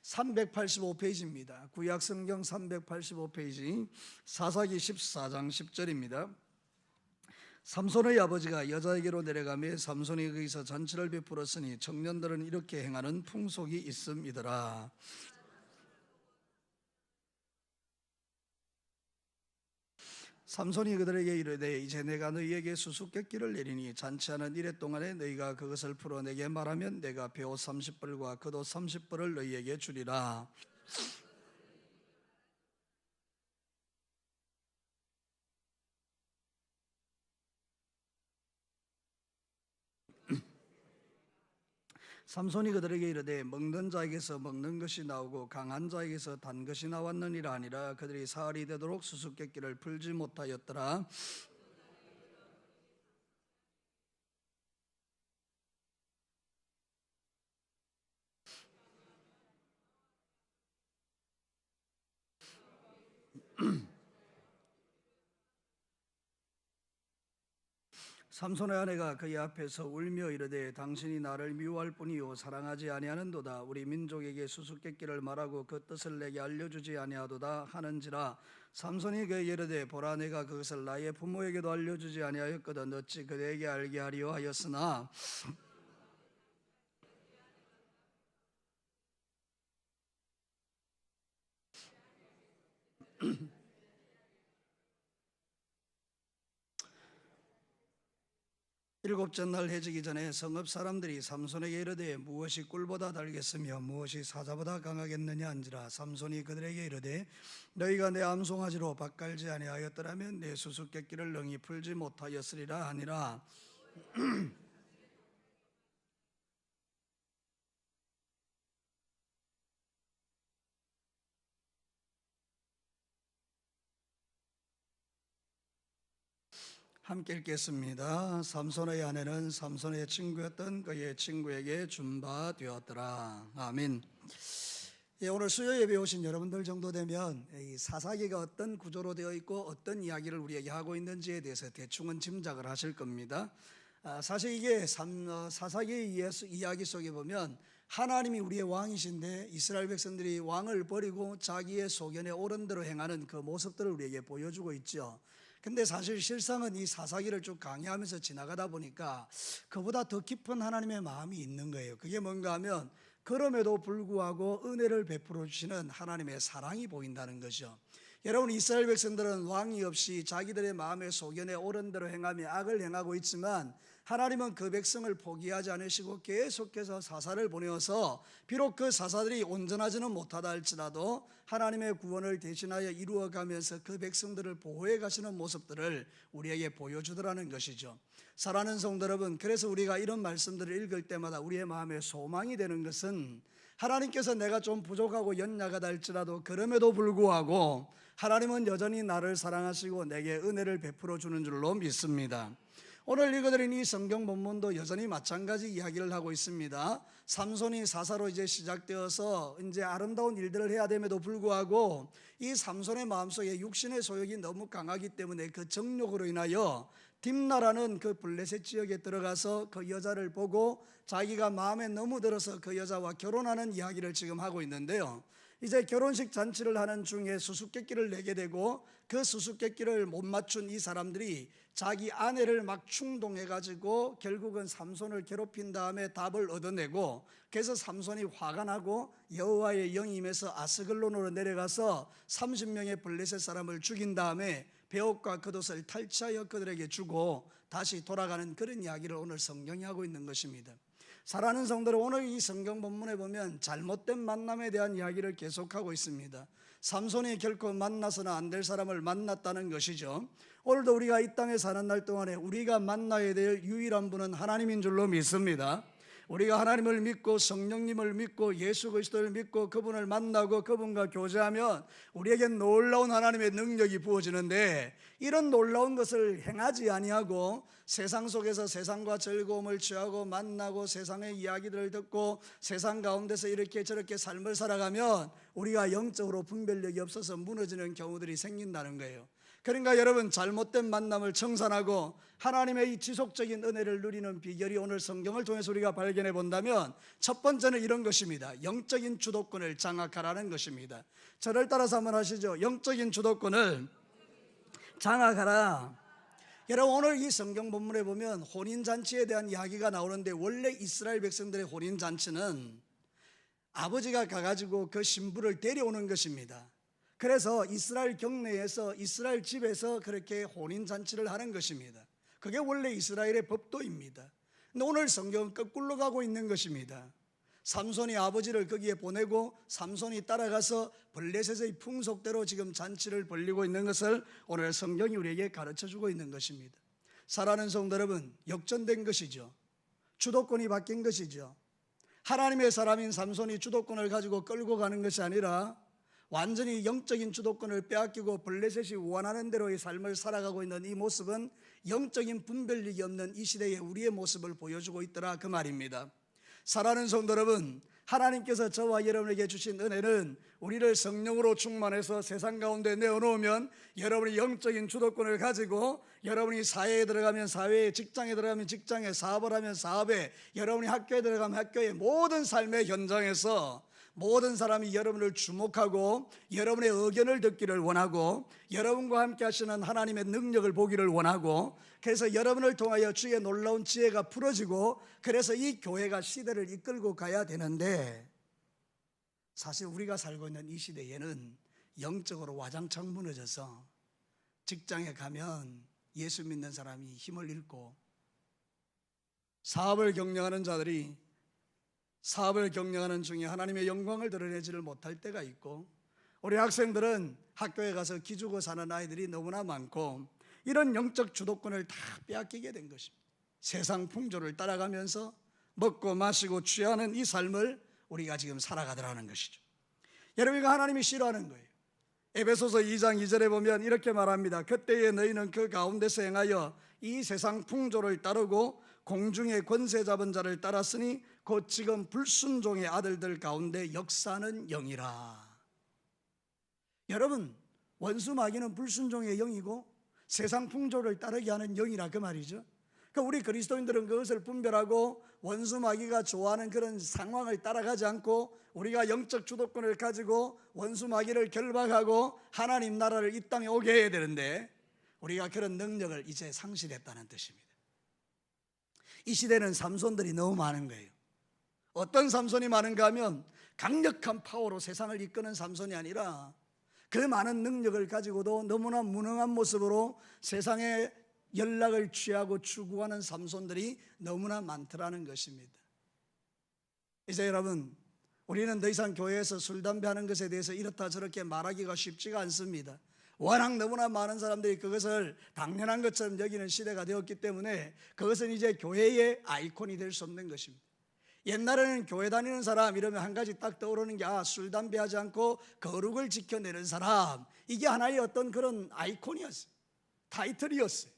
385페이지입니다. 구약성경 385페이지 사사기 14장 10절입니다. 삼손의 아버지가 여자에게로 내려가며 삼손이 거기서 잔치를 베풀었으니 청년들은 이렇게 행하는 풍속이 있음이더라. 삼손이 그들에게 이르되 이제 내가 너희에게 수수께끼를 내리니 잔치하는 이래 동안에 너희가 그것을 풀어 내게 말하면 내가 배옷 30벌과 겉옷 30벌을 너희에게 주리라. 삼손이 그들에게 이르되 먹는 자에게서 먹는 것이 나오고 강한 자에게서 단 것이 나왔느니라 하니라. 그들이 사흘이 되도록 수수께끼를 풀지 못하였더라. 삼손의 아내가 그의 앞에서 울며 이르되 당신이 나를 미워할 뿐이요 사랑하지 아니하는도다. 우리 민족에게 수수께끼를 말하고 그 뜻을 내게 알려주지 아니하도다 하는지라. 삼손이 그에게 이르되 보라 내가 그것을 나의 부모에게도 알려주지 아니하였거든 어찌 그대에게 알게 하리요 하였으나 일곱째 날 해지기 전에 성읍 사람들이 삼손에게 이르되 무엇이 꿀보다 달겠으며 무엇이 사자보다 강하겠느냐 한지라. 삼손이 그들에게 이르되 너희가 내 암송아지로 밭갈지 아니하였더라면 내 수수께끼를 능히 풀지 못하였으리라 하니라. 함께 읽겠습니다. 삼손의 아내는 삼손의 친구였던 그의 친구에게 준 바 되었더라. 아멘. 오늘 수요 예배 오신 여러분들 정도 되면 이 사사기가 어떤 구조로 되어 있고 어떤 이야기를 우리에게 하고 있는지에 대해서 대충은 짐작을 하실 겁니다. 사실 이게 사사기 이야기 속에 보면 하나님이 우리의 왕이신데 이스라엘 백성들이 왕을 버리고 자기의 소견에 옳은 대로 행하는 그 모습들을 우리에게 보여주고 있죠. 근데 사실 실상은 이 사사기를 쭉 강의하면서 지나가다 보니까 그보다 더 깊은 하나님의 마음이 있는 거예요. 그게 뭔가 하면 그럼에도 불구하고 은혜를 베풀어 주시는 하나님의 사랑이 보인다는 거죠. 여러분, 이스라엘 백성들은 왕이 없이 자기들의 마음의 소견에 옳은 대로 행하며 악을 행하고 있지만 하나님은 그 백성을 포기하지 않으시고 계속해서 사사를 보내어서 비록 그 사사들이 온전하지는 못하다 할지라도 하나님의 구원을 대신하여 이루어가면서 그 백성들을 보호해 가시는 모습들을 우리에게 보여주더라는 것이죠. 사랑하는 성도 여러분, 그래서 우리가 이런 말씀들을 읽을 때마다 우리의 마음에 소망이 되는 것은 하나님께서 내가 좀 부족하고 연약하다 할지라도 그럼에도 불구하고 하나님은 여전히 나를 사랑하시고 내게 은혜를 베풀어 주는 줄로 믿습니다. 오늘 읽어드린 이 성경 본문도 여전히 마찬가지 이야기를 하고 있습니다. 삼손이 사사로 이제 시작되어서 이제 아름다운 일들을 해야 됨에도 불구하고 이 삼손의 마음속에 육신의 소욕이 너무 강하기 때문에 그 정욕으로 인하여 딥나라는 그 블레셋 지역에 들어가서 그 여자를 보고 자기가 마음에 너무 들어서 그 여자와 결혼하는 이야기를 지금 하고 있는데요. 이제 결혼식 잔치를 하는 중에 수수께끼를 내게 되고 그 수수께끼를 못 맞춘 이 사람들이 자기 아내를 막 충동해가지고 결국은 삼손을 괴롭힌 다음에 답을 얻어내고 그래서 삼손이 화가 나고 여호와의 영이 임해서 아스글론으로 내려가서 30명의 블레셋 사람을 죽인 다음에 배옷과 겉옷을 탈취하여 그들에게 주고 다시 돌아가는 그런 이야기를 오늘 성경이 하고 있는 것입니다. 사랑하는 성도들, 오늘 이 성경 본문에 보면 잘못된 만남에 대한 이야기를 계속하고 있습니다. 삼손이 결코 만나서는 안 될 사람을 만났다는 것이죠. 오늘도 우리가 이 땅에 사는 날 동안에 우리가 만나야 될 유일한 분은 하나님인 줄로 믿습니다. 우리가 하나님을 믿고 성령님을 믿고 예수 그리스도를 믿고 그분을 만나고 그분과 교제하면 우리에게 놀라운 하나님의 능력이 부어지는데, 이런 놀라운 것을 행하지 아니하고 세상 속에서 세상과 즐거움을 취하고 만나고 세상의 이야기들을 듣고 세상 가운데서 이렇게 저렇게 삶을 살아가면 우리가 영적으로 분별력이 없어서 무너지는 경우들이 생긴다는 거예요. 그러니까 여러분, 잘못된 만남을 청산하고 하나님의 이 지속적인 은혜를 누리는 비결이 오늘 성경을 통해서 우리가 발견해 본다면 첫 번째는 이런 것입니다. 영적인 주도권을 장악하라는 것입니다. 저를 따라서 한번 하시죠. 영적인 주도권을 장악하라. 여러분, 오늘 이 성경 본문에 보면 혼인잔치에 대한 이야기가 나오는데, 원래 이스라엘 백성들의 혼인잔치는 아버지가 가가지고 그 신부를 데려오는 것입니다. 그래서 이스라엘 경내에서, 이스라엘 집에서 그렇게 혼인잔치를 하는 것입니다. 그게 원래 이스라엘의 법도입니다. 근데 오늘 성경은 거꾸로 가고 있는 것입니다. 삼손이 아버지를 거기에 보내고 삼손이 따라가서 블레셋의 풍속대로 지금 잔치를 벌리고 있는 것을 오늘 성경이 우리에게 가르쳐주고 있는 것입니다. 사랑하는 성도 여러분, 역전된 것이죠. 주도권이 바뀐 것이죠. 하나님의 사람인 삼손이 주도권을 가지고 끌고 가는 것이 아니라 완전히 영적인 주도권을 빼앗기고 블레셋이 원하는 대로의 삶을 살아가고 있는 이 모습은 영적인 분별력이 없는 이 시대의 우리의 모습을 보여주고 있더라, 그 말입니다. 사랑하는 성도 여러분, 하나님께서 저와 여러분에게 주신 은혜는 우리를 성령으로 충만해서 세상 가운데 내어놓으면 여러분이 영적인 주도권을 가지고 여러분이 사회에 들어가면 사회에, 직장에 들어가면 직장에, 사업을 하면 사업에, 여러분이 학교에 들어가면 학교에, 모든 삶의 현장에서 모든 사람이 여러분을 주목하고 여러분의 의견을 듣기를 원하고 여러분과 함께 하시는 하나님의 능력을 보기를 원하고, 그래서 여러분을 통하여 주의 놀라운 지혜가 풀어지고, 그래서 이 교회가 시대를 이끌고 가야 되는데, 사실 우리가 살고 있는 이 시대에는 영적으로 와장창 무너져서 직장에 가면 예수 믿는 사람이 힘을 잃고, 사업을 경영하는 자들이 사업을 경영하는 중에 하나님의 영광을 드러내지를 못할 때가 있고, 우리 학생들은 학교에 가서 기죽어 사는 아이들이 너무나 많고, 이런 영적 주도권을 다 빼앗기게 된 것입니다. 세상 풍조를 따라가면서 먹고 마시고 취하는 이 삶을 우리가 지금 살아가더라는 것이죠. 여러분, 이거 하나님이 싫어하는 거예요. 에베소서 2장 2절에 보면 이렇게 말합니다. 그때에 너희는 그 가운데서 행하여 이 세상 풍조를 따르고 공중의 권세 잡은 자를 따랐으니 곧 지금 불순종의 아들들 가운데 역사는 영이라. 여러분, 원수 마귀는 불순종의 영이고 세상 풍조를 따르게 하는 영이라, 그 말이죠. 그러니까 우리 그리스도인들은 그것을 분별하고 원수 마귀가 좋아하는 그런 상황을 따라가지 않고 우리가 영적 주도권을 가지고 원수 마귀를 결박하고 하나님 나라를 이 땅에 오게 해야 되는데, 우리가 그런 능력을 이제 상실했다는 뜻입니다. 이 시대는 삼손들이 너무 많은 거예요. 어떤 삼손이 많은가 하면 강력한 파워로 세상을 이끄는 삼손이 아니라 그 많은 능력을 가지고도 너무나 무능한 모습으로 세상의 연락을 취하고 추구하는 삼손들이 너무나 많더라는 것입니다. 이제 여러분, 우리는 더 이상 교회에서 술, 담배 하는 것에 대해서 이렇다 저렇게 말하기가 쉽지가 않습니다. 워낙 너무나 많은 사람들이 그것을 당연한 것처럼 여기는 시대가 되었기 때문에 그것은 이제 교회의 아이콘이 될 수 없는 것입니다. 옛날에는 교회 다니는 사람 이러면 한 가지 딱 떠오르는 게, 술, 담배 하지 않고 거룩을 지켜내는 사람, 이게 하나의 어떤 그런 아이콘이었어요. 타이틀이었어요.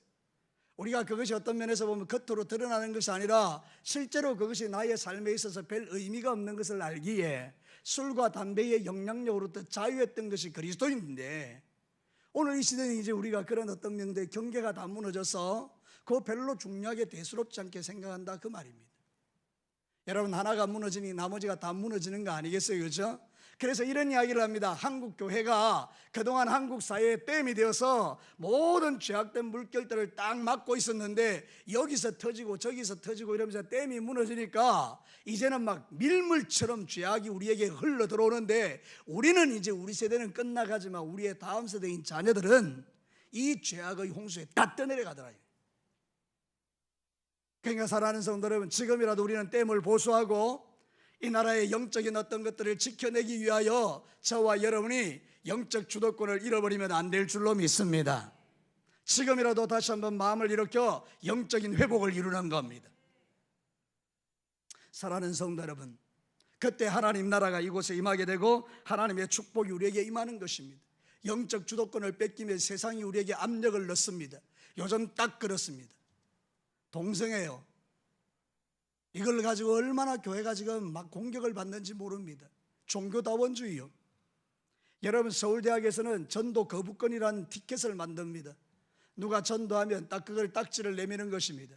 우리가 그것이 어떤 면에서 보면 겉으로 드러나는 것이 아니라 실제로 그것이 나의 삶에 있어서 별 의미가 없는 것을 알기에 술과 담배의 영향력으로부터 자유했던 것이 그리스도인인데, 오늘 이 시대는 이제 우리가 그런 어떤 명제의 경계가 다 무너져서 그거 별로 중요하게 대수롭지 않게 생각한다, 그 말입니다. 여러분, 하나가 무너지니 나머지가 다 무너지는 거 아니겠어요, 그렇죠? 그래서 이런 이야기를 합니다. 한국 교회가 그동안 한국 사회에 댐이 되어서 모든 죄악된 물결들을 딱 막고 있었는데, 여기서 터지고 저기서 터지고 이러면서 댐이 무너지니까 이제는 막 밀물처럼 죄악이 우리에게 흘러 들어오는데, 우리는 이제, 우리 세대는 끝나가지만 우리의 다음 세대인 자녀들은 이 죄악의 홍수에 다 떠내려가더라고요. 그러니까 사랑하는 성도 여러분, 지금이라도 우리는 댐을 보수하고 이 나라의 영적인 어떤 것들을 지켜내기 위하여 저와 여러분이 영적 주도권을 잃어버리면 안 될 줄로 믿습니다. 지금이라도 다시 한번 마음을 일으켜 영적인 회복을 이루는 겁니다. 사랑하는 성도 여러분, 그때 하나님 나라가 이곳에 임하게 되고 하나님의 축복이 우리에게 임하는 것입니다. 영적 주도권을 뺏기면 세상이 우리에게 압력을 넣습니다. 요즘 딱 그렇습니다. 동성애요, 이걸 가지고 얼마나 교회가 지금 막 공격을 받는지 모릅니다. 종교다원주의요, 여러분, 서울대학에서는 전도 거부권이라는 티켓을 만듭니다. 누가 전도하면 딱 그걸 딱지를 내미는 것입니다.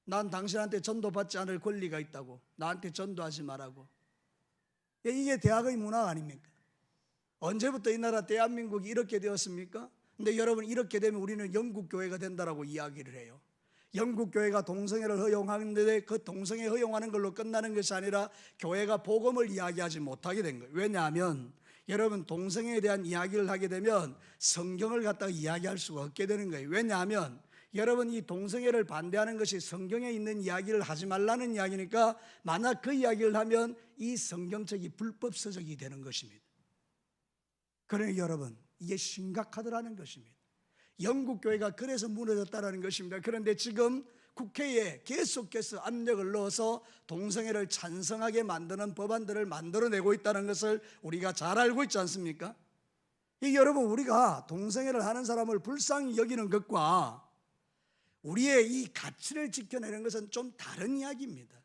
난 당신한테 전도받지 않을 권리가 있다고, 나한테 전도하지 말라고. 이게 대학의 문화 아닙니까? 언제부터 이 나라 대한민국이 이렇게 되었습니까? 근데 여러분, 이렇게 되면 우리는 영국 교회가 된다라고 이야기를 해요. 영국 교회가 동성애를 허용하는데 그 동성애 허용하는 걸로 끝나는 것이 아니라 교회가 복음을 이야기하지 못하게 된 거예요. 왜냐하면 여러분, 동성애에 대한 이야기를 하게 되면 성경을 갖다가 이야기할 수가 없게 되는 거예요. 왜냐하면 여러분, 이 동성애를 반대하는 것이 성경에 있는 이야기를 하지 말라는 이야기니까 만약 그 이야기를 하면 이 성경책이 불법 서적이 되는 것입니다. 그러니 여러분, 이게 심각하더라는 것입니다. 영국 교회가 그래서 무너졌다는 것입니다. 그런데 지금 국회에 계속해서 압력을 넣어서 동성애를 찬성하게 만드는 법안들을 만들어내고 있다는 것을 우리가 잘 알고 있지 않습니까? 여러분, 우리가 동성애를 하는 사람을 불쌍히 여기는 것과 우리의 이 가치를 지켜내는 것은 좀 다른 이야기입니다.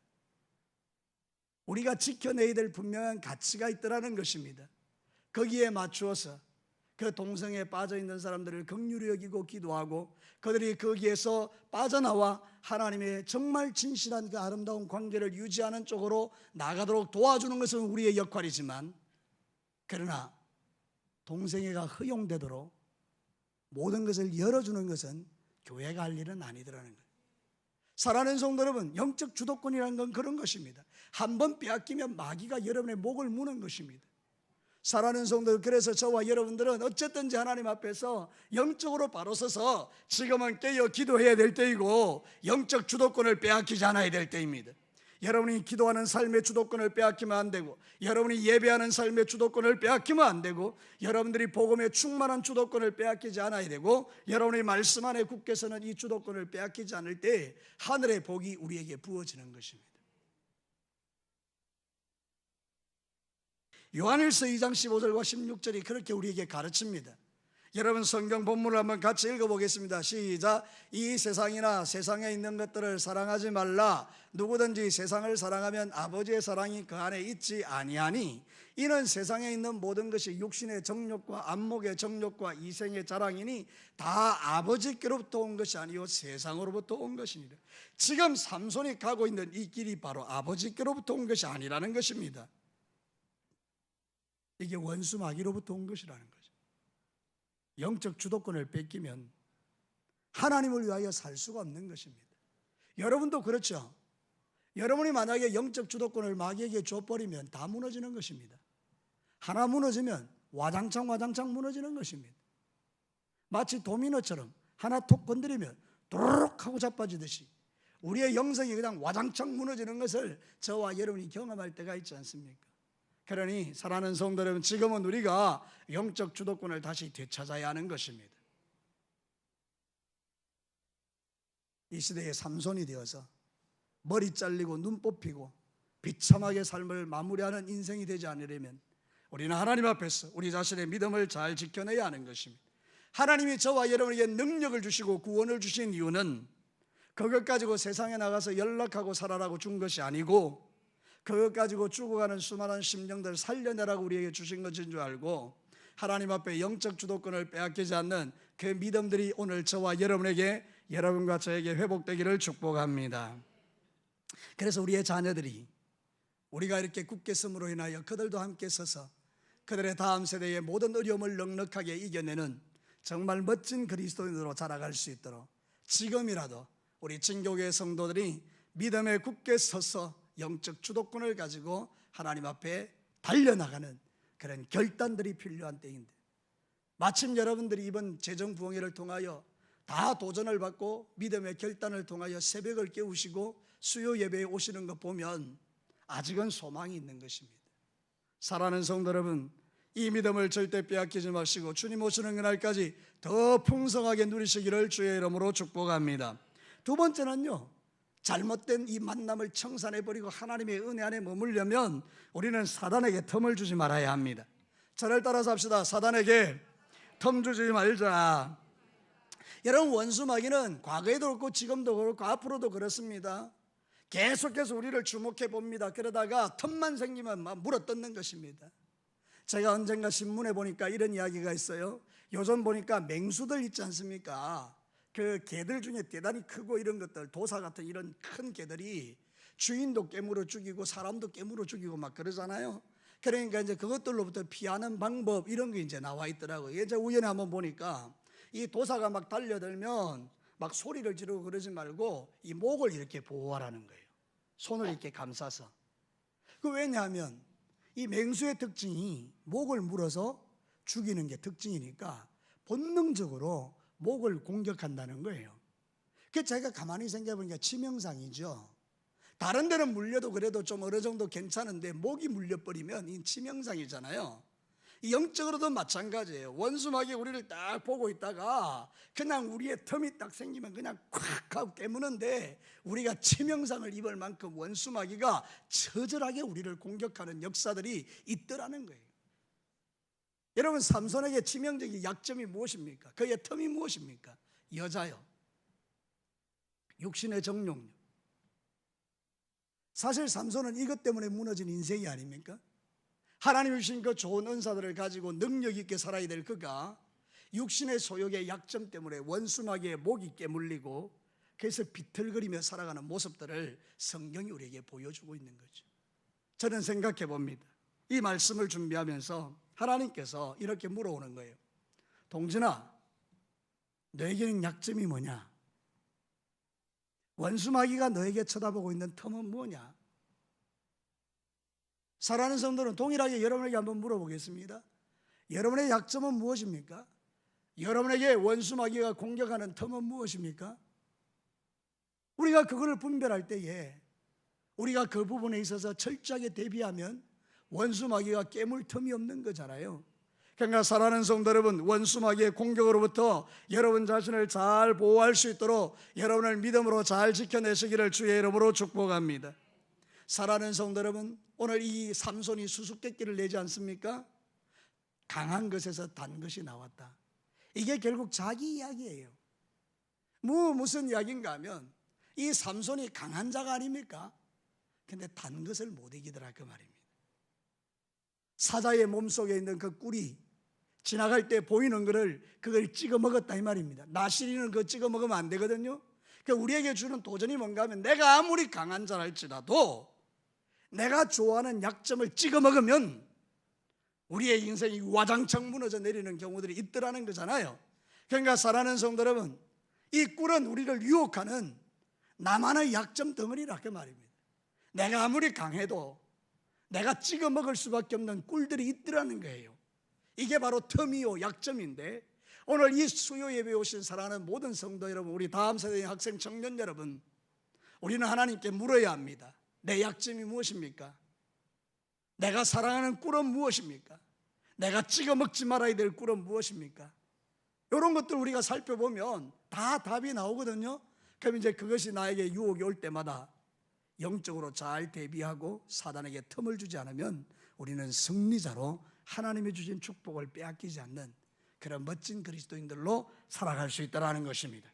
우리가 지켜내야 될 분명한 가치가 있더라는 것입니다. 거기에 맞추어서 그 동성애에 빠져 있는 사람들을 긍휼히 여기고 기도하고 그들이 거기에서 빠져나와 하나님의 정말 진실한 그 아름다운 관계를 유지하는 쪽으로 나가도록 도와주는 것은 우리의 역할이지만, 그러나 동성애가 허용되도록 모든 것을 열어주는 것은 교회가 할 일은 아니더라는 거예요. 사랑하는 성도 여러분, 영적 주도권이라는 건 그런 것입니다. 한번 빼앗기면 마귀가 여러분의 목을 무는 것입니다. 사랑하는 성도, 그래서 저와 여러분들은 어쨌든지 하나님 앞에서 영적으로 바로 서서 지금은 깨어 기도해야 될 때이고 영적 주도권을 빼앗기지 않아야 될 때입니다. 여러분이 기도하는 삶의 주도권을 빼앗기면 안 되고, 여러분이 예배하는 삶의 주도권을 빼앗기면 안 되고, 여러분들이 복음의 충만한 주도권을 빼앗기지 않아야 되고, 여러분의 말씀 안에 굳게서는 이 주도권을 빼앗기지 않을 때 하늘의 복이 우리에게 부어지는 것입니다. 요한일서 2장 15절과 16절이 그렇게 우리에게 가르칩니다. 여러분, 성경 본문을 한번 같이 읽어보겠습니다. 시작. 이 세상이나 세상에 있는 것들을 사랑하지 말라. 누구든지 세상을 사랑하면 아버지의 사랑이 그 안에 있지 아니하니, 이는 세상에 있는 모든 것이 육신의 정욕과 안목의 정욕과 이생의 자랑이니 다 아버지께로부터 온 것이 아니요 세상으로부터 온 것이니라. 지금 삼손이 가고 있는 이 길이 바로 아버지께로부터 온 것이 아니라는 것입니다. 이게 원수 마귀로부터 온 것이라는 거죠. 영적 주도권을 뺏기면 하나님을 위하여 살 수가 없는 것입니다. 여러분도 그렇죠. 여러분이 만약에 영적 주도권을 마귀에게 줘버리면 다 무너지는 것입니다. 하나 무너지면 와장창 무너지는 것입니다. 마치 도미노처럼 하나 톡 건드리면 도로록 하고 자빠지듯이 우리의 영성이 그냥 와장창 무너지는 것을 저와 여러분이 경험할 때가 있지 않습니까? 그러니 사랑하는 성도 여러분, 지금은 우리가 영적 주도권을 다시 되찾아야 하는 것입니다. 이 시대의 삼손이 되어서 머리 잘리고 눈 뽑히고 비참하게 삶을 마무리하는 인생이 되지 않으려면 우리는 하나님 앞에서 우리 자신의 믿음을 잘 지켜내야 하는 것입니다. 하나님이 저와 여러분에게 능력을 주시고 구원을 주신 이유는 그것 가지고 세상에 나가서 연락하고 살아라고 준 것이 아니고, 그것 가지고 죽어가는 수많은 심령들을 살려내라고 우리에게 주신 것인 줄 알고, 하나님 앞에 영적 주도권을 빼앗기지 않는 그 믿음들이 오늘 저와 여러분에게, 여러분과 저에게 회복되기를 축복합니다. 그래서 우리의 자녀들이 우리가 이렇게 굳게 섬으로 인하여 그들도 함께 서서 그들의 다음 세대의 모든 어려움을 넉넉하게 이겨내는 정말 멋진 그리스도인으로 자라갈 수 있도록 지금이라도 우리 진교회 성도들이 믿음에 굳게 서서 영적 주도권을 가지고 하나님 앞에 달려나가는 그런 결단들이 필요한 때인데, 마침 여러분들이 이번 재정부흥회를 통하여 다 도전을 받고 믿음의 결단을 통하여 새벽을 깨우시고 수요 예배에 오시는 것 보면 아직은 소망이 있는 것입니다. 사랑하는 성도 여러분, 이 믿음을 절대 빼앗기지 마시고 주님 오시는 그날까지 더 풍성하게 누리시기를 주의 이름으로 축복합니다. 두 번째는요, 잘못된 이 만남을 청산해버리고 하나님의 은혜 안에 머물려면 우리는 사단에게 틈을 주지 말아야 합니다. 저를 따라서 합시다. 사단에게 틈 주지 말자. 여러분, 원수 마귀는 과거에도 그렇고 지금도 그렇고 앞으로도 그렇습니다. 계속해서 우리를 주목해 봅니다. 그러다가 틈만 생기면 막 물어뜯는 것입니다. 제가 언젠가 신문에 보니까 이런 이야기가 있어요. 요즘 보니까 맹수들 있지 않습니까? 그 개들 중에 대단히 크고 이런 것들, 도사 같은 이런 큰 개들이 주인도 깨물어 죽이고 사람도 깨물어 죽이고 막 그러잖아요. 그러니까 이제 그것들로부터 피하는 방법 이런 게 이제 나와 있더라고요. 이제 우연히 한번 보니까 이 도사가 막 달려들면 막 소리를 지르고 그러지 말고 이 목을 이렇게 보호하라는 거예요. 손을 이렇게 감싸서. 그 왜냐하면 이 맹수의 특징이 목을 물어서 죽이는 게 특징이니까 본능적으로 목을 공격한다는 거예요. 그 제가 가만히 생각해 보니까 치명상이죠. 다른 데는 물려도 그래도 좀 어느 정도 괜찮은데 목이 물려버리면 이 치명상이잖아요. 영적으로도 마찬가지예요. 원수마귀 우리를 딱 보고 있다가 그냥 우리의 틈이 딱 생기면 그냥 콱 하고 깨무는데 우리가 치명상을 입을 만큼 원수마귀가 처절하게 우리를 공격하는 역사들이 있더라는 거예요. 여러분, 삼손에게 치명적인 약점이 무엇입니까? 그의 틈이 무엇입니까? 여자요. 육신의 정욕력. 사실 삼손은 이것 때문에 무너진 인생이 아닙니까? 하나님이 주신 그 좋은 은사들을 가지고 능력 있게 살아야 될 그가 육신의 소욕의 약점 때문에 원수마귀의 목이 깨물리고 그래서 비틀거리며 살아가는 모습들을 성경이 우리에게 보여주고 있는 거죠. 저는 생각해 봅니다. 이 말씀을 준비하면서 하나님께서 이렇게 물어오는 거예요. 동진아, 너에게는 약점이 뭐냐? 원수마귀가 너에게 쳐다보고 있는 틈은 뭐냐? 사랑하는 성도는 동일하게 여러분에게 한번 물어보겠습니다. 여러분의 약점은 무엇입니까? 여러분에게 원수마귀가 공격하는 틈은 무엇입니까? 우리가 그거를 분별할 때에 우리가 그 부분에 있어서 철저하게 대비하면 원수마귀가 깨물 틈이 없는 거잖아요. 그러니까 사랑하는 성도 여러분, 원수마귀의 공격으로부터 여러분 자신을 잘 보호할 수 있도록 여러분을 믿음으로 잘 지켜내시기를 주의 이름으로 축복합니다. 사랑하는 성도 여러분, 오늘 이 삼손이 수수께끼를 내지 않습니까? 강한 것에서 단 것이 나왔다. 이게 결국 자기 이야기예요. 무슨 이야기인가 하면 이 삼손이 강한 자가 아닙니까? 근데 단 것을 못 이기더라 그 말입니다. 사자의 몸속에 있는 그 꿀이 지나갈 때 보이는 거를 그걸 찍어 먹었다 이 말입니다. 나시리는 그거 찍어 먹으면 안 되거든요. 그러니까 우리에게 주는 도전이 뭔가 하면 내가 아무리 강한 자랄지라도 내가 좋아하는 약점을 찍어 먹으면 우리의 인생이 와장창 무너져 내리는 경우들이 있더라는 거잖아요. 그러니까 사랑하는 성도 여러분, 이 꿀은 우리를 유혹하는 나만의 약점 덩어리라 그 말입니다. 내가 아무리 강해도 내가 찍어 먹을 수밖에 없는 꿀들이 있더라는 거예요. 이게 바로 틈이요 약점인데, 오늘 이 수요 예배에 오신 사랑하는 모든 성도 여러분, 우리 다음 세대의 학생 청년 여러분, 우리는 하나님께 물어야 합니다. 내 약점이 무엇입니까? 내가 사랑하는 꿀은 무엇입니까? 내가 찍어 먹지 말아야 될 꿀은 무엇입니까? 이런 것들 우리가 살펴보면 다 답이 나오거든요. 그럼 이제 그것이 나에게 유혹이 올 때마다 영적으로 잘 대비하고 사단에게 틈을 주지 않으면 우리는 승리자로 하나님이 주신 축복을 빼앗기지 않는 그런 멋진 그리스도인들로 살아갈 수 있다는 것입니다.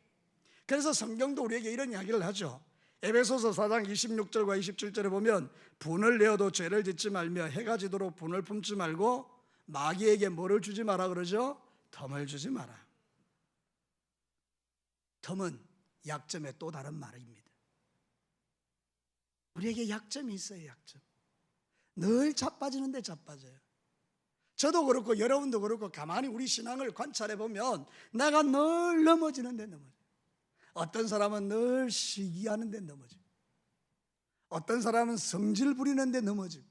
그래서 성경도 우리에게 이런 이야기를 하죠. 에베소서 4장 26절과 27절에 보면 분을 내어도 죄를 짓지 말며 해가 지도록 분을 품지 말고 마귀에게 뭐를 주지 마라 그러죠? 틈을 주지 마라. 틈은 약점의 또 다른 말입니다. 우리에게 약점이 있어요. 약점. 늘 자빠지는데 자빠져요. 저도 그렇고 여러분도 그렇고 가만히 우리 신앙을 관찰해 보면 내가 늘 넘어지는데 넘어져요. 어떤 사람은 늘 시기하는데 넘어지고, 어떤 사람은 성질 부리는데 넘어지고,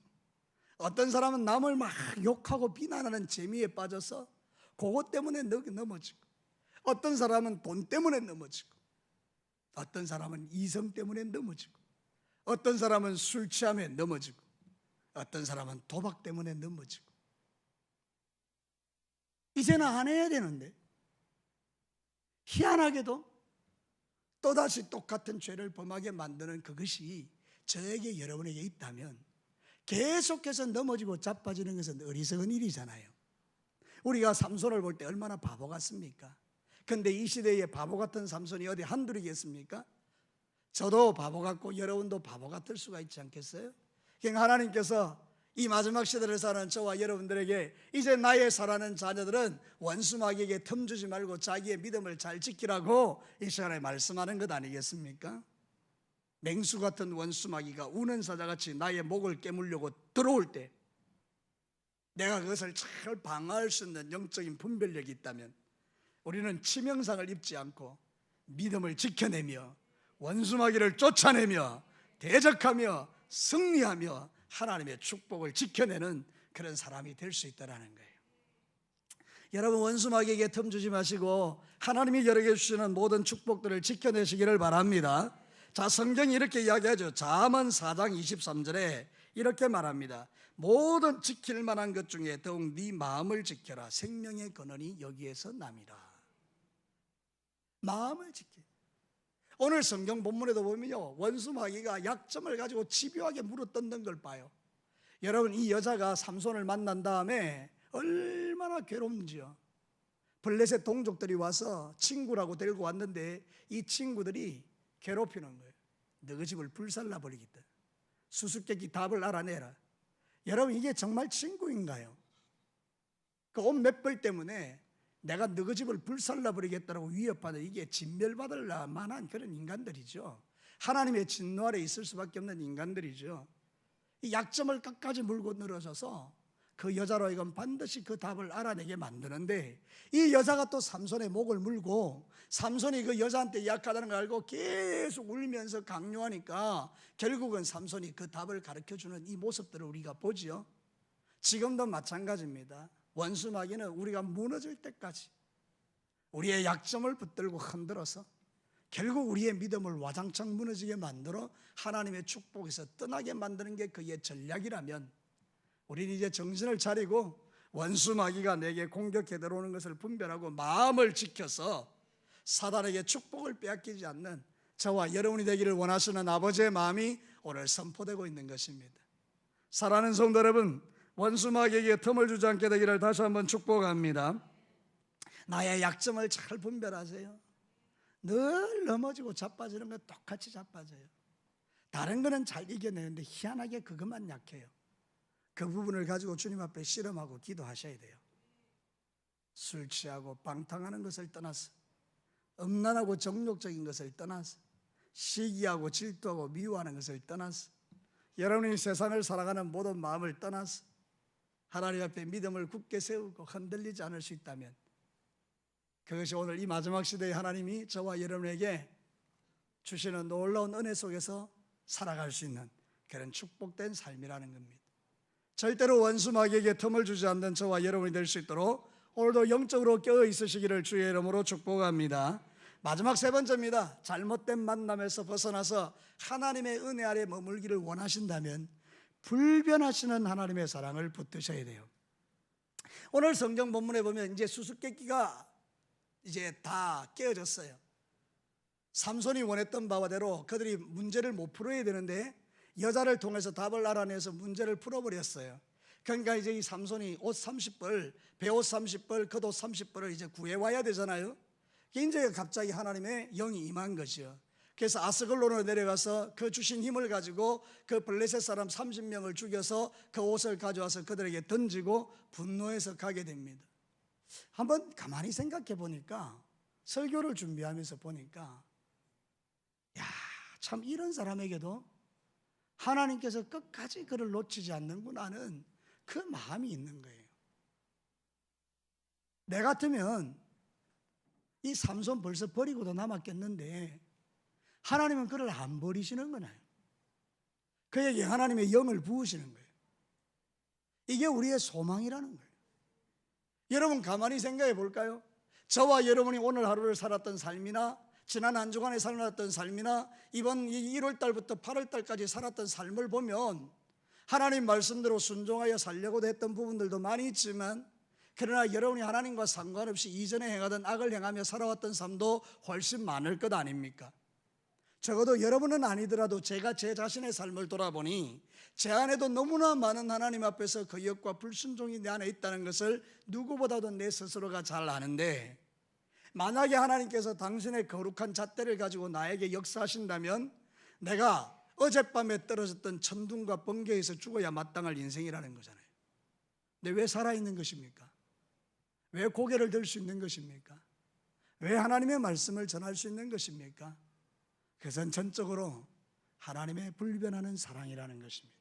어떤 사람은 남을 막 욕하고 비난하는 재미에 빠져서 그것 때문에 넘어지고, 어떤 사람은 돈 때문에 넘어지고, 어떤 사람은 이성 때문에 넘어지고, 어떤 사람은 술 취함에 넘어지고, 어떤 사람은 도박 때문에 넘어지고. 이제는 안 해야 되는데 희한하게도 또다시 똑같은 죄를 범하게 만드는 그것이 저에게 여러분에게 있다면 계속해서 넘어지고 자빠지는 것은 어리석은 일이잖아요. 우리가 삼손을 볼 때 얼마나 바보 같습니까? 그런데 이 시대에 바보 같은 삼손이 어디 한둘이겠습니까? 저도 바보 같고 여러분도 바보 같을 수가 있지 않겠어요? 그러니까 하나님께서 이 마지막 시대를 사는 저와 여러분들에게 이제 나의 사랑하는 자녀들은 원수마귀에게 틈 주지 말고 자기의 믿음을 잘 지키라고 이 시간에 말씀하는 것 아니겠습니까? 맹수 같은 원수마귀가 우는 사자같이 나의 목을 깨물려고 들어올 때 내가 그것을 잘 방어할 수 있는 영적인 분별력이 있다면 우리는 치명상을 입지 않고 믿음을 지켜내며 원수마귀를 쫓아내며 대적하며 승리하며 하나님의 축복을 지켜내는 그런 사람이 될 수 있다는 거예요. 여러분, 원수마귀에게 틈 주지 마시고 하나님이 여러분에게 주시는 모든 축복들을 지켜내시기를 바랍니다. 자, 성경이 이렇게 이야기하죠. 잠언 4장 23절에 이렇게 말합니다. 모든 지킬 만한 것 중에 더욱 네 마음을 지켜라. 생명의 근원이 여기에서 남이라. 마음을 지켜. 오늘 성경 본문에도 보면요, 원수마귀가 약점을 가지고 집요하게 물어뜯는 걸 봐요. 여러분, 이 여자가 삼손을 만난 다음에 얼마나 괴롭는지요. 블레셋 동족들이 와서 친구라고 데리고 왔는데 이 친구들이 괴롭히는 거예요. 너희 집을 불살라 버리겠다. 수수께끼 답을 알아내라. 여러분, 이게 정말 친구인가요? 그 옷 몇 벌 때문에 내가 너희 집을 불살라 버리겠다고 위협하는, 이게 진멸받을 만한 그런 인간들이죠. 하나님의 진노 아래 있을 수밖에 없는 인간들이죠. 이 약점을 끝까지 물고 늘어져서 그 여자로 하여금 반드시 그 답을 알아내게 만드는데, 이 여자가 또 삼손의 목을 물고 삼손이 그 여자한테 약하다는 걸 알고 계속 울면서 강요하니까 결국은 삼손이 그 답을 가르쳐주는 이 모습들을 우리가 보지요. 지금도 마찬가지입니다. 원수마귀는 우리가 무너질 때까지 우리의 약점을 붙들고 흔들어서 결국 우리의 믿음을 와장창 무너지게 만들어 하나님의 축복에서 떠나게 만드는 게 그의 전략이라면, 우리는 이제 정신을 차리고 원수마귀가 내게 공격해 들어오는 것을 분별하고 마음을 지켜서 사단에게 축복을 빼앗기지 않는 저와 여러분이 되기를 원하시는 아버지의 마음이 오늘 선포되고 있는 것입니다. 사랑하는 성도 여러분, 원수마귀에게 틈을 주지 않게 되기를 다시 한번 축복합니다. 나의 약점을 잘 분별하세요. 늘 넘어지고 자빠지는 건 똑같이 자빠져요. 다른 거는 잘 이겨내는데 희한하게 그것만 약해요. 그 부분을 가지고 주님 앞에 씨름하고 기도하셔야 돼요. 술 취하고 방탕하는 것을 떠나서, 음란하고 정욕적인 것을 떠나서, 시기하고 질투하고 미워하는 것을 떠나서, 여러분이 세상을 살아가는 모든 마음을 떠나서 하나님 앞에 믿음을 굳게 세우고 흔들리지 않을 수 있다면, 그것이 오늘 이 마지막 시대에 하나님이 저와 여러분에게 주시는 놀라운 은혜 속에서 살아갈 수 있는 그런 축복된 삶이라는 겁니다. 절대로 원수마귀에게 틈을 주지 않는 저와 여러분이 될 수 있도록 오늘도 영적으로 깨어 있으시기를 주의 이름으로 축복합니다. 마지막 세 번째입니다. 잘못된 만남에서 벗어나서 하나님의 은혜 아래 머물기를 원하신다면 불변하시는 하나님의 사랑을 붙드셔야 돼요. 오늘 성경 본문에 보면 이제 수수께끼가 이제 다 깨어졌어요. 삼손이 원했던 바와대로 그들이 문제를 못 풀어야 되는데 여자를 통해서 답을 알아내서 문제를 풀어버렸어요. 그러니까 이제 이 삼손이 옷 30벌, 베옷 30벌, 겉옷 30벌을 이제 구해와야 되잖아요. 이제 갑자기 하나님의 영이 임한 것이요. 그래서 아스글론으로 내려가서 그 주신 힘을 가지고 그 블레셋 사람 30명을 죽여서 그 옷을 가져와서 그들에게 던지고 분노해서 가게 됩니다. 한번 가만히 생각해 보니까, 설교를 준비하면서 보니까, 야, 참 이런 사람에게도 하나님께서 끝까지 그를 놓치지 않는구나 하는 그 마음이 있는 거예요. 내 같으면 이 삼손 벌써 버리고도 남았겠는데 하나님은 그를 안 버리시는 거나요? 그에게 하나님의 영을 부으시는 거예요. 이게 우리의 소망이라는 거예요. 여러분, 가만히 생각해 볼까요? 저와 여러분이 오늘 하루를 살았던 삶이나 지난 한 주간에 살았던 삶이나 이번 1월 달부터 8월 달까지 살았던 삶을 보면 하나님 말씀대로 순종하여 살려고 했던 부분들도 많이 있지만, 그러나 여러분이 하나님과 상관없이 이전에 행하던 악을 행하며 살아왔던 삶도 훨씬 많을 것 아닙니까? 적어도 여러분은 아니더라도 제가 제 자신의 삶을 돌아보니 제 안에도 너무나 많은 하나님 앞에서 거역과 불순종이 내 안에 있다는 것을 누구보다도 내 스스로가 잘 아는데, 만약에 하나님께서 당신의 거룩한 잣대를 가지고 나에게 역사하신다면 내가 어젯밤에 떨어졌던 천둥과 번개에서 죽어야 마땅할 인생이라는 거잖아요. 근데 왜 살아있는 것입니까? 왜 고개를 들 수 있는 것입니까? 왜 하나님의 말씀을 전할 수 있는 것입니까? 그것은 전적으로 하나님의 불변하는 사랑이라는 것입니다.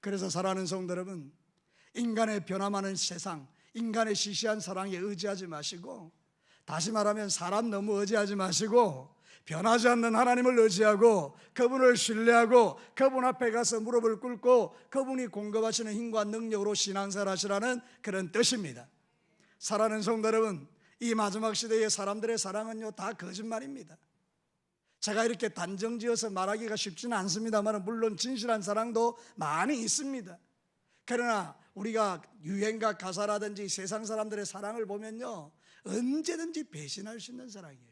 그래서 사랑하는 성도 여러분, 인간의 변화많은 세상, 인간의 시시한 사랑에 의지하지 마시고, 다시 말하면 사람 너무 의지하지 마시고 변하지 않는 하나님을 의지하고 그분을 신뢰하고 그분 앞에 가서 무릎을 꿇고 그분이 공급하시는 힘과 능력으로 신앙생활 하시라는 그런 뜻입니다. 사랑하는 성도 여러분, 이 마지막 시대의 사람들의 사랑은요 다 거짓말입니다. 제가 이렇게 단정지어서 말하기가 쉽지는 않습니다만 물론 진실한 사랑도 많이 있습니다. 그러나 우리가 유행가 가사라든지 세상 사람들의 사랑을 보면요 언제든지 배신할 수 있는 사랑이에요.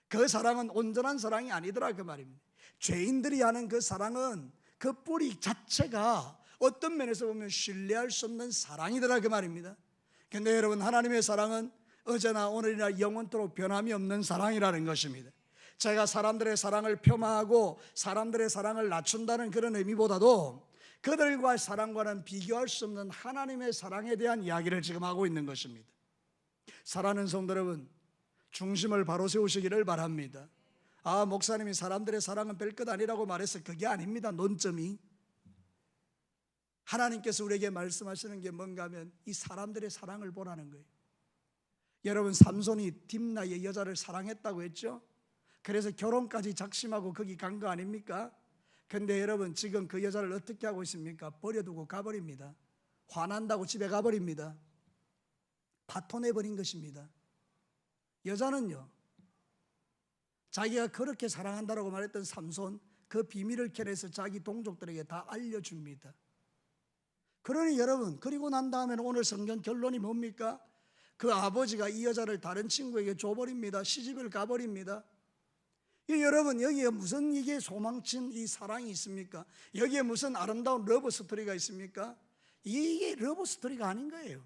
그 사랑은 온전한 사랑이 아니더라 그 말입니다. 죄인들이 하는 그 사랑은 그 뿌리 자체가 어떤 면에서 보면 신뢰할 수 없는 사랑이더라 그 말입니다. 그런데 여러분, 하나님의 사랑은 어제나 오늘이나 영원토록 변함이 없는 사랑이라는 것입니다. 제가 사람들의 사랑을 폄하하고 사람들의 사랑을 낮춘다는 그런 의미보다도 그들과의 사랑과는 비교할 수 없는 하나님의 사랑에 대한 이야기를 지금 하고 있는 것입니다. 사랑하는 성도 여러분, 중심을 바로 세우시기를 바랍니다. 목사님이 사람들의 사랑은 별것 아니라고 말해서 그게 아닙니다. 논점이 하나님께서 우리에게 말씀하시는 게 뭔가 하면 이 사람들의 사랑을 보라는 거예요. 여러분, 삼손이 딥나의 여자를 사랑했다고 했죠. 그래서 결혼까지 작심하고 거기 간 거 아닙니까? 근데 여러분, 지금 그 여자를 어떻게 하고 있습니까? 버려두고 가버립니다. 화난다고 집에 가버립니다. 파토내버린 것입니다. 여자는요, 자기가 그렇게 사랑한다고 말했던 삼손, 그 비밀을 캐내서 자기 동족들에게 다 알려줍니다. 그러니 여러분, 그리고 난 다음에는 오늘 성경 결론이 뭡니까? 그 아버지가 이 여자를 다른 친구에게 줘버립니다. 시집을 가버립니다. 여러분, 여기에 무슨 이게 소망친 이 사랑이 있습니까? 여기에 무슨 아름다운 러브 스토리가 있습니까? 이게 러브 스토리가 아닌 거예요.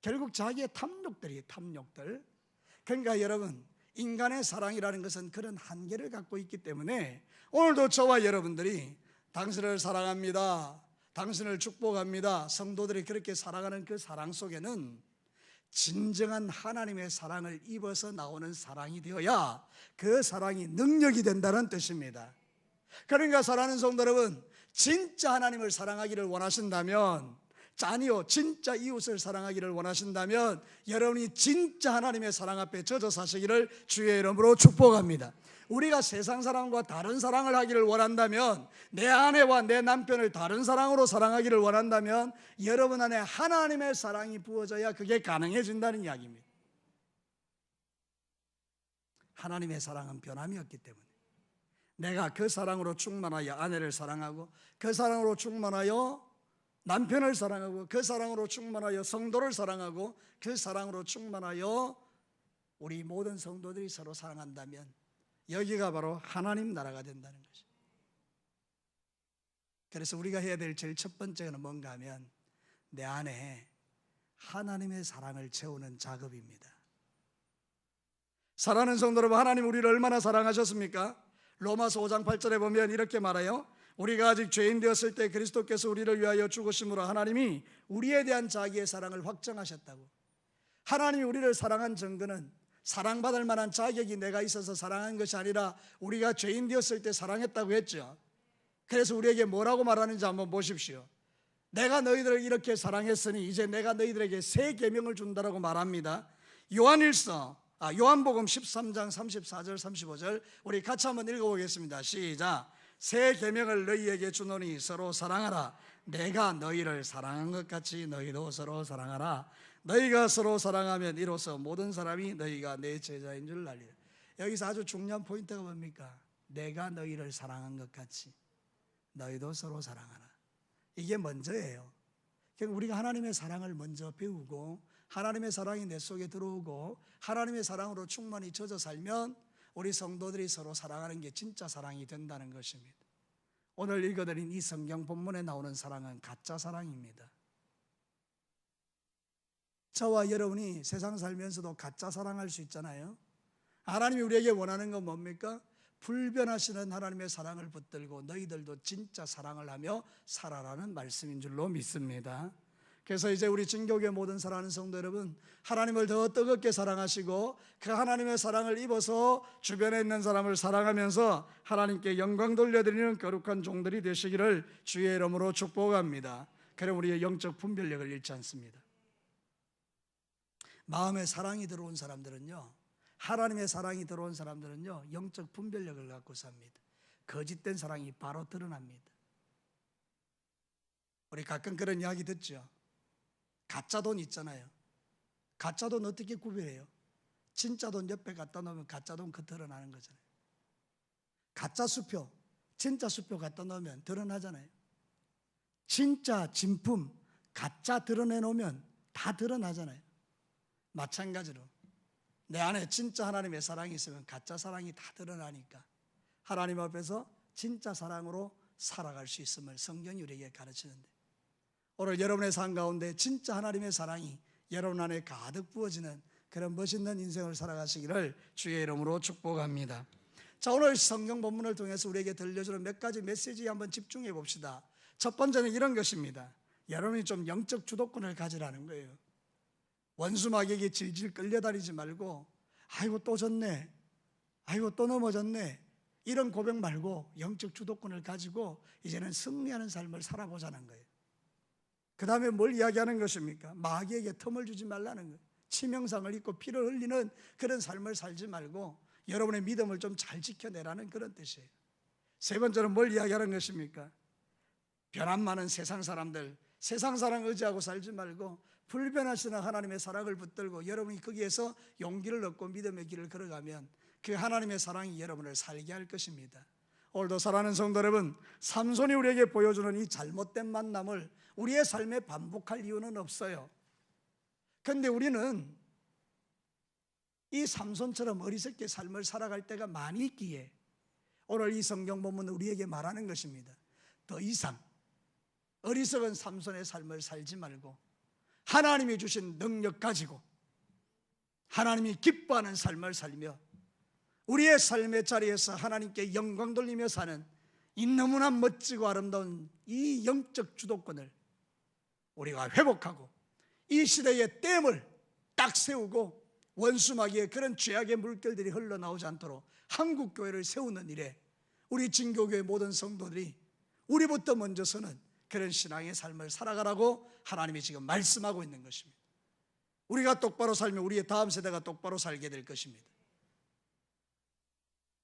결국 자기의 탐욕들이에요. 탐욕들. 그러니까 여러분, 인간의 사랑이라는 것은 그런 한계를 갖고 있기 때문에 오늘도 저와 여러분들이 당신을 사랑합니다, 당신을 축복합니다, 성도들이 그렇게 살아가는 그 사랑 속에는 진정한 하나님의 사랑을 입어서 나오는 사랑이 되어야 그 사랑이 능력이 된다는 뜻입니다. 그러니까 사랑하는 성도 여러분, 진짜 하나님을 사랑하기를 원하신다면, 아니요, 진짜 이웃을 사랑하기를 원하신다면 여러분이 진짜 하나님의 사랑 앞에 젖어 사시기를 주의 이름으로 축복합니다. 우리가 세상 사랑과 다른 사랑을 하기를 원한다면, 내 아내와 내 남편을 다른 사랑으로 사랑하기를 원한다면 여러분 안에 하나님의 사랑이 부어져야 그게 가능해진다는 이야기입니다. 하나님의 사랑은 변함이 없기 때문에 내가 그 사랑으로 충만하여 아내를 사랑하고, 그 사랑으로 충만하여 남편을 사랑하고, 그 사랑으로 충만하여 성도를 사랑하고, 그 사랑으로 충만하여 우리 모든 성도들이 서로 사랑한다면 여기가 바로 하나님 나라가 된다는 것이죠. 그래서 우리가 해야 될 제일 첫 번째는 뭔가 하면 내 안에 하나님의 사랑을 채우는 작업입니다. 사랑하는 성도 여러분, 하나님 우리를 얼마나 사랑하셨습니까? 로마서 5장 8절에 보면 이렇게 말해요. 우리가 아직 죄인 되었을 때 그리스도께서 우리를 위하여 죽으심으로 하나님이 우리에 대한 자기의 사랑을 확정하셨다고. 하나님이 우리를 사랑한 증거는 사랑받을 만한 자격이 내가 있어서 사랑한 것이 아니라 우리가 죄인 되었을 때 사랑했다고 했죠. 그래서 우리에게 뭐라고 말하는지 한번 보십시오. 내가 너희들을 이렇게 사랑했으니 이제 내가 너희들에게 새 계명을 준다라고 말합니다. 요한복음 13장 34절 35절 우리 같이 한번 읽어보겠습니다. 시작. 새 계명을 너희에게 주노니 서로 사랑하라. 내가 너희를 사랑한 것 같이 너희도 서로 사랑하라. 너희가 서로 사랑하면 이로써 모든 사람이 너희가 내 제자인 줄 알리라. 여기서 아주 중요한 포인트가 뭡니까? 내가 너희를 사랑한 것 같이 너희도 서로 사랑하라. 이게 먼저예요. 그러니까 우리가 하나님의 사랑을 먼저 배우고 하나님의 사랑이 내 속에 들어오고 하나님의 사랑으로 충만히 젖어 살면 우리 성도들이 서로 사랑하는 게 진짜 사랑이 된다는 것입니다. 오늘 읽어드린 이 성경 본문에 나오는 사랑은 가짜 사랑입니다. 저와 여러분이 세상 살면서도 가짜 사랑할 수 있잖아요. 하나님이 우리에게 원하는 건 뭡니까? 불변하시는 하나님의 사랑을 붙들고 너희들도 진짜 사랑을 하며 살아라는 말씀인 줄로 믿습니다. 그래서 이제 우리 진교회 모든 사랑하는 성도 여러분, 하나님을 더 뜨겁게 사랑하시고 그 하나님의 사랑을 입어서 주변에 있는 사람을 사랑하면서 하나님께 영광 돌려드리는 거룩한 종들이 되시기를 주의 이름으로 축복합니다. 그럼 우리의 영적 분별력을 잃지 않습니다. 마음에 사랑이 들어온 사람들은요, 하나님의 사랑이 들어온 사람들은요, 영적 분별력을 갖고 삽니다. 거짓된 사랑이 바로 드러납니다. 우리 가끔 그런 이야기 듣죠. 가짜 돈 있잖아요. 가짜 돈 어떻게 구별해요? 진짜 돈 옆에 갖다 놓으면 가짜 돈 그 드러나는 거잖아요. 가짜 수표, 진짜 수표 갖다 놓으면 드러나잖아요. 진짜 진품, 가짜 드러내놓으면 다 드러나잖아요. 마찬가지로 내 안에 진짜 하나님의 사랑이 있으면 가짜 사랑이 다 드러나니까 하나님 앞에서 진짜 사랑으로 살아갈 수 있음을 성경이 우리에게 가르치는데, 오늘 여러분의 삶 가운데 진짜 하나님의 사랑이 여러분 안에 가득 부어지는 그런 멋있는 인생을 살아가시기를 주의 이름으로 축복합니다. 자, 오늘 성경 본문을 통해서 우리에게 들려주는 몇 가지 메시지에 한번 집중해 봅시다. 첫 번째는 이런 것입니다. 여러분이 좀 영적 주도권을 가지라는 거예요. 원수 마귀에게 질질 끌려다니지 말고 아이고 또 졌네, 아이고 또 넘어졌네, 이런 고백 말고 영적 주도권을 가지고 이제는 승리하는 삶을 살아보자는 거예요. 그 다음에 뭘 이야기하는 것입니까? 마귀에게 틈을 주지 말라는 거예요. 치명상을 입고 피를 흘리는 그런 삶을 살지 말고 여러분의 믿음을 좀 잘 지켜내라는 그런 뜻이에요. 세 번째는 뭘 이야기하는 것입니까? 변함 많은 세상 사람들, 세상 사랑 의지하고 살지 말고 불변하시는 하나님의 사랑을 붙들고 여러분이 거기에서 용기를 얻고 믿음의 길을 걸어가면 그 하나님의 사랑이 여러분을 살게 할 것입니다. 오늘도 사랑하는 성도 여러분, 삼손이 우리에게 보여주는 이 잘못된 만남을 우리의 삶에 반복할 이유는 없어요. 그런데 우리는 이 삼손처럼 어리석게 삶을 살아갈 때가 많이 있기에 오늘 이 성경 본문은 우리에게 말하는 것입니다. 더 이상 어리석은 삼손의 삶을 살지 말고 하나님이 주신 능력 가지고 하나님이 기뻐하는 삶을 살며 우리의 삶의 자리에서 하나님께 영광 돌리며 사는 이 너무나 멋지고 아름다운 이 영적 주도권을 우리가 회복하고 이 시대의 댐을 딱 세우고 원수 마귀의 그런 죄악의 물결들이 흘러나오지 않도록 한국교회를 세우는 일에 우리 진교교회 모든 성도들이 우리부터 먼저서는 그런 신앙의 삶을 살아가라고 하나님이 지금 말씀하고 있는 것입니다. 우리가 똑바로 살면 우리의 다음 세대가 똑바로 살게 될 것입니다.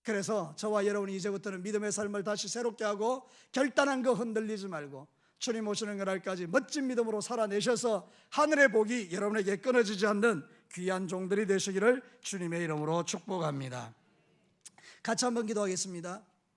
그래서 저와 여러분이 이제부터는 믿음의 삶을 다시 새롭게 하고 결단한 거 흔들리지 말고 주님 오시는 그날까지 멋진 믿음으로 살아내셔서 하늘의 복이 여러분에게 끊어지지 않는 귀한 종들이 되시기를 주님의 이름으로 축복합니다. 같이 한번 기도하겠습니다.